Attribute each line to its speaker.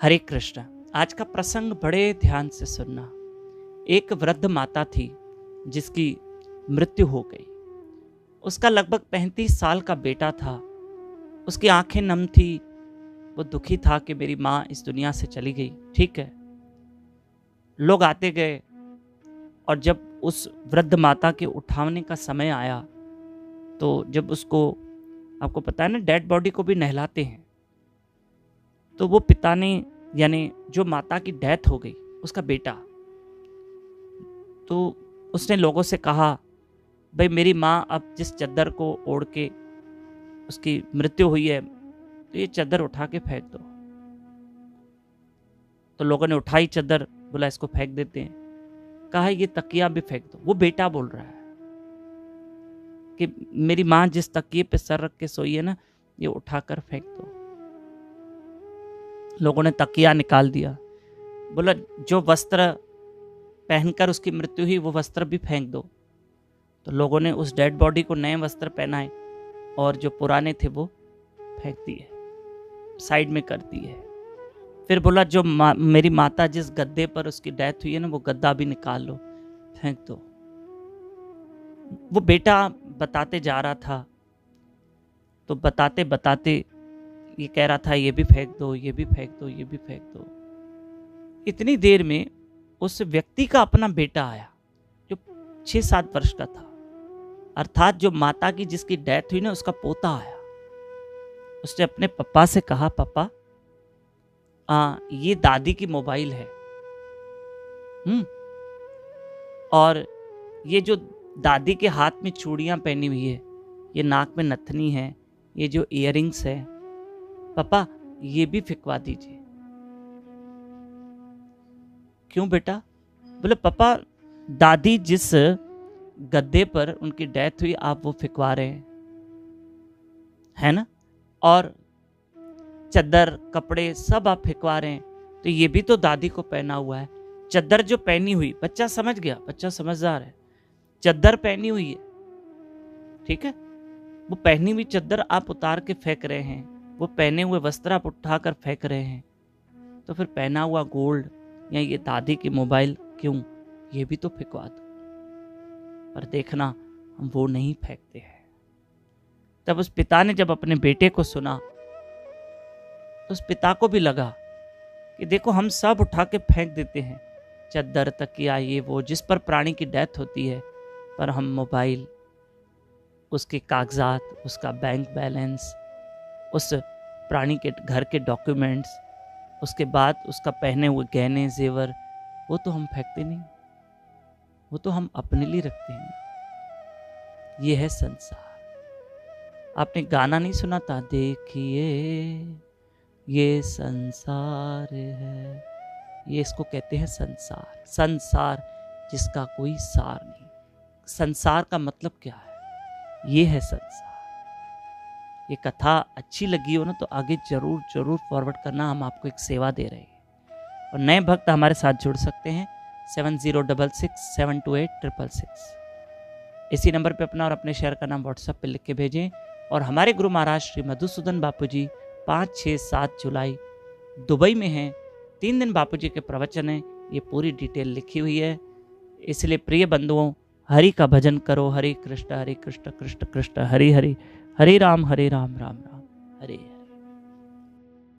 Speaker 1: हरे कृष्ण। आज का प्रसंग बड़े ध्यान से सुनना। एक वृद्ध माता थी जिसकी मृत्यु हो गई। उसका लगभग 35 साल का बेटा था। उसकी आंखें नम थी। वो दुखी था कि मेरी माँ इस दुनिया से चली गई। ठीक है, लोग आते गए और जब उस वृद्ध माता के उठाने का समय आया तो जब उसको, आपको पता है ना, डेड बॉडी को भी नहलाते हैं, तो वो पिता ने, यानी जो माता की डेथ हो गई, उसका बेटा, तो उसने लोगों से कहा, भाई मेरी माँ अब जिस चद्दर को ओढ़ के उसकी मृत्यु हुई है, तो ये चद्दर उठा के फेंक दो। तो लोगों ने उठाई चद्दर, बोला इसको फेंक देते हैं। कहा ये तकिया भी फेंक दो। वो बेटा बोल रहा है कि मेरी माँ जिस तकिए पे सर रख के सोई है ना, ये उठाकर फेंक दो। लोगों ने तकिया निकाल दिया। बोला जो वस्त्र पहनकर उसकी मृत्यु हुई वो वस्त्र भी फेंक दो। तो लोगों ने उस डेड बॉडी को नए वस्त्र पहनाए और जो पुराने थे वो फेंक दिए, साइड में कर दिए। फिर बोला जो मेरी माता जिस गद्दे पर उसकी डेथ हुई है ना, वो गद्दा भी निकाल लो, फेंक दो। वो बेटा बताते जा रहा था, तो बताते बताते ये कह रहा था, ये भी फेंक दो, ये भी फेंक दो, ये भी फेंक दो। इतनी देर में उस व्यक्ति का अपना बेटा आया जो 6-7 वर्ष का था, अर्थात जो माता की जिसकी डेथ हुई ना, उसका पोता आया। उसने अपने पापा से कहा, पापा ये दादी की मोबाइल है, और ये जो दादी के हाथ में चूड़ियां पहनी हुई है, ये नाक में नथनी है, ये जो इयररिंग्स है, पापा ये भी फिकवा दीजिए। क्यों बेटा? बोले पापा दादी जिस गद्दे पर उनकी डेथ हुई आप वो फिकवा रहे हैं, है ना, और चद्दर कपड़े सब आप फिकवा रहे हैं, तो ये भी तो दादी को पहना हुआ है। चद्दर जो पहनी हुई, बच्चा समझ गया, बच्चा समझदार है, चद्दर पहनी हुई है, ठीक है, वो पहनी हुई चद्दर आप उतार के फेंक रहे हैं, वो पहने हुए वस्त्र आप उठाकर फेंक रहे हैं, तो फिर पहना हुआ गोल्ड या ये दादी की मोबाइल क्यों, ये भी तो फेंकवा दो। पर देखना हम वो नहीं फेंकते हैं। तब उस पिता ने जब अपने बेटे को सुना, तो उस पिता को भी लगा कि देखो हम सब उठा के फेंक देते हैं, चद्दर तकिया ये वो, जिस पर प्राणी की डेथ होती है, पर हम मोबाइल, उसके कागजात, उसका बैंक बैलेंस, उस प्राणी के घर के डॉक्यूमेंट्स, उसके बाद उसका पहने हुए गहने जेवर, वो तो हम फेंकते नहीं, वो तो हम अपने लिए रखते हैं। ये है संसार। आपने गाना नहीं सुना था, देखिए ये संसार है, ये इसको कहते हैं संसार। संसार जिसका कोई सार नहीं। संसार का मतलब क्या है? ये है संसार। ये कथा अच्छी लगी हो ना, तो आगे जरूर जरूर फॉरवर्ड करना, हम आपको एक सेवा दे रहे हैं। और नए भक्त हमारे साथ जुड़ सकते हैं 7066728666। इसी नंबर पे अपना और अपने शहर का नाम व्हाट्सएप पे लिख के भेजें। और हमारे गुरु महाराज श्री मधुसूदन बापू जी 5-6-7 जुलाई दुबई में हैं। 3 दिन बापू जी के प्रवचन हैं, ये पूरी डिटेल लिखी हुई है। इसलिए प्रिय बंधुओं, हरि का भजन करो, हरे कृष्ण कृष्ण कृष्ण हरि हरि, हरे राम राम राम हरे हरे।